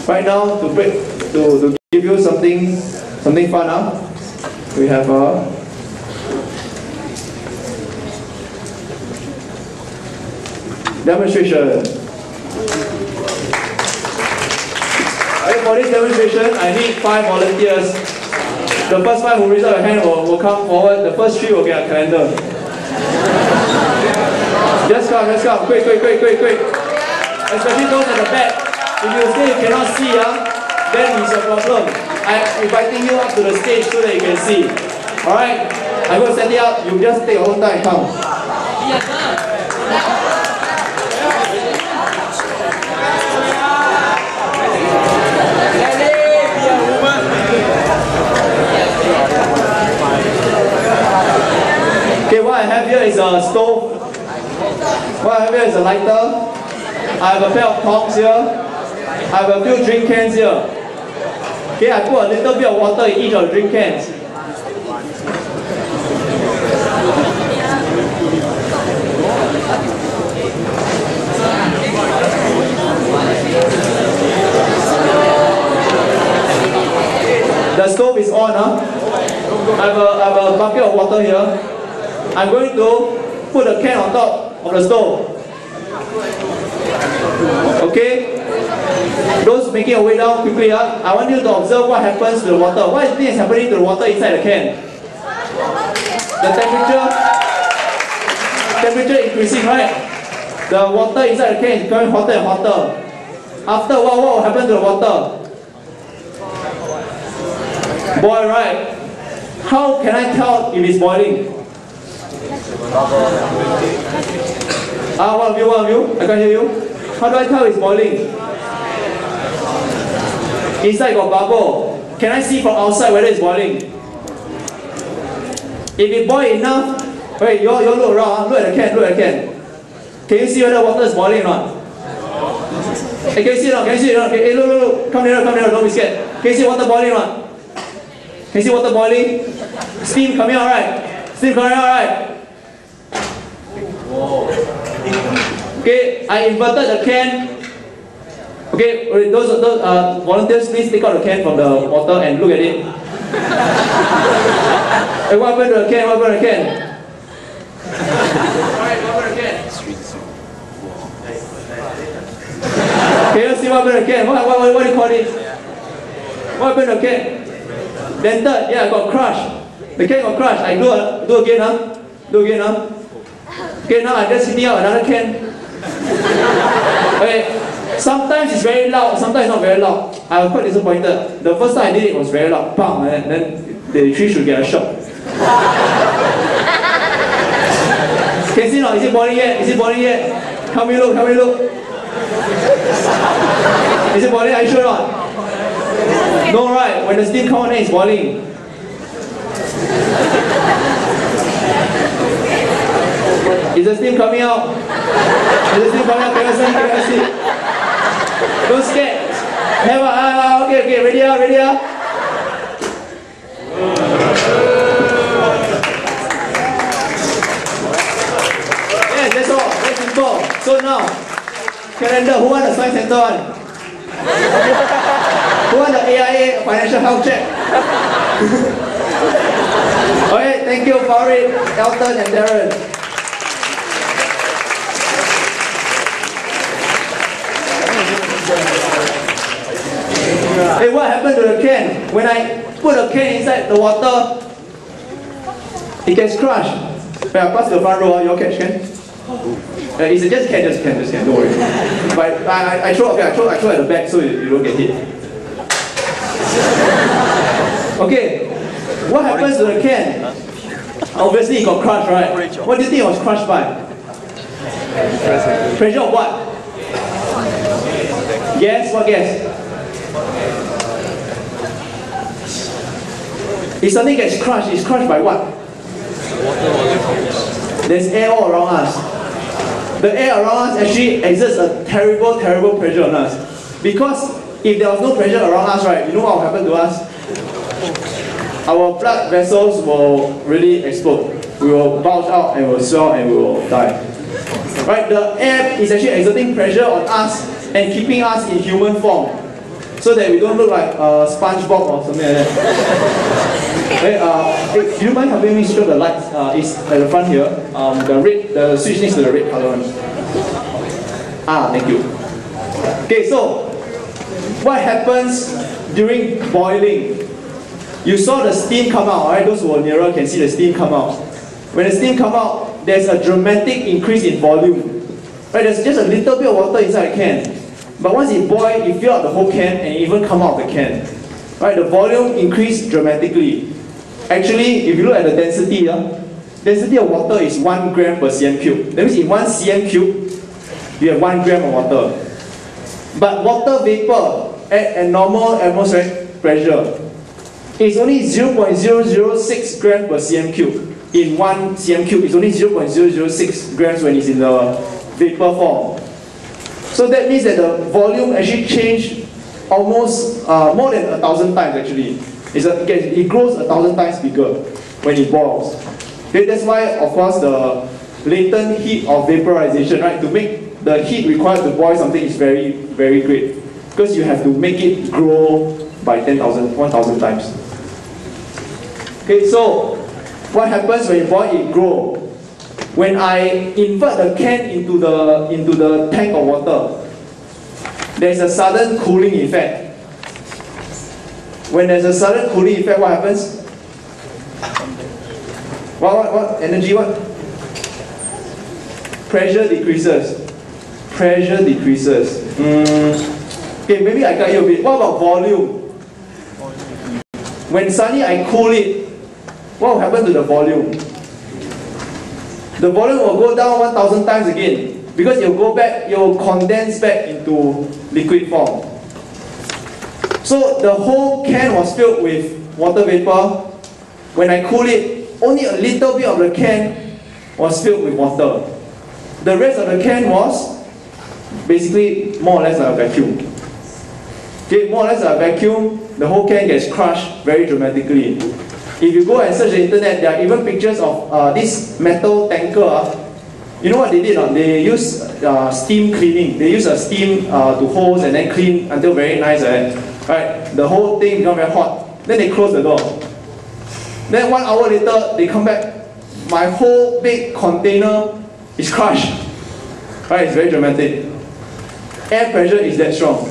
Right now, to give you something fun, we have a demonstration. For this demonstration, I need 5 volunteers. The first 5 who raise up their hand will come forward. The first 3 will get a calendar. Just come, quick. Especially those at the back. If you say you cannot see, then it's your problem. I'm inviting you up to the stage so that you can see. Alright? I'm going to set it up. You just take your own time and come. Okay, what I have here is a stove. What I have here is a lighter. I have a pair of tongs here. I have a few drink cans here. Okay, I put a little bit of water in each of the drink cans. The stove is on. I have a bucket of water here. I'm going to put a can on top of the stove. Okay? Those making your way down quickly, I want you to observe what happens to the water. What do you think is happening to the water inside the can? The temperature increasing, right? The water inside the can is becoming hotter and hotter. After a while, what will happen to the water? Boil, right? How can I tell if it's boiling? One of you? I can't hear you. How do I tell it's boiling? Inside got bubble. Can I see from outside whether it's boiling? If it boils enough, wait, you all look around, look at the can. Can you see whether water is boiling or not? Hey, can you see it or not? Hey, look, come nearer, don't be scared. Can you see water boiling or not? Can you see water boiling? Steam coming out, right? Okay, I inverted the can. Okay, those volunteers, please take out the can from the water and look at it. Hey, what happened to the can? Alright, what happened to the can? Okay, let's see what happened to the can. What do you call it? What happened to the can? Dented, yeah, got crushed. The can got crushed. I do again, Okay, now I'm just hitting out another can. Okay, sometimes it's very loud, sometimes it's not very loud. I was quite disappointed. The first time I did it was very loud, bang, and then the tree should get a shock. Can you see now? Is it boiling yet? Help me look. Is it boiling? Are you sure or not? No, right? When the steam comes out, it's boiling. Is the steam coming out? Can you see? Don't scare. Okay, ready? Yes, that's all. That's simple. So now, calendar, who wants the Science Center one? Who wants the AIA financial health check? Okay, thank you, Farid, Elton, and Darren. Hey, what happened to the can? When I put a can inside the water, it gets crushed. I'll pass to the front row, you all catch can? It's just can, don't worry. But I throw at the back so you don't get hit. Okay, what happens to the can? Obviously it got crushed, right? What do you think it was crushed by? Pressure of what? Gas? What gas? If something gets crushed, it's crushed by what? There's air all around us. The air around us actually exerts a terrible pressure on us. Because if there was no pressure around us, right, you know what will happen to us? Our blood vessels will really explode. We will bulge out and we will swell and we will die. Right, the air is actually exerting pressure on us and keeping us in human form. so that we don't look like SpongeBob or something like that. Okay, do you mind helping me switch off the lights? It's at the front here. The switch needs to the red color one. Thank you. Okay, so what happens during boiling? You saw the steam come out, right? Those who are nearer can see the steam come out. When the steam come out, there's a dramatic increase in volume. Right, there's just a little bit of water inside the can. But once it boils, you fill out the whole can and it even come out of the can. Right, the volume increased dramatically. Actually, if you look at the density, density of water is 1 gram per cm cube. That means in 1 cm cube, you have 1 gram of water. But water vapor at normal atmospheric pressure is only 0.006 grams per cm cube. In 1 cm cube, it's only 0.006 grams when it's in the vapor form. So that means that the volume actually changed almost more than 1,000 times actually. It grows 1,000 times bigger when it boils. Okay, that's why, of course, the latent heat of vaporization, right, to make the heat required to boil something is very, very great. Because you have to make it grow by 1,000 times. Okay, so what happens when you boil it grow? When I invert the can into the tank of water, there's a sudden cooling effect. When there's a sudden cooling effect, what happens? What? Energy what? Pressure decreases. Pressure decreases. Okay, maybe I got you a bit. What about volume? When suddenly I cool it, what will happen to the volume? The volume will go down 1,000 times again because it will condense back into liquid form. So the whole can was filled with water vapor. When I cool it, only a little bit of the can was filled with water. The rest of the can was basically more or less like a vacuum. Okay, more or less like a vacuum, the whole can gets crushed very dramatically. If you go and search the internet, there are even pictures of this metal tanker. You know what they did? They use steam cleaning. They use a steam to hose and then clean until very nice. Right? The whole thing becomes very hot. Then they close the door. Then 1 hour later, they come back. My whole big container is crushed. Right? It's very dramatic. Air pressure is that strong.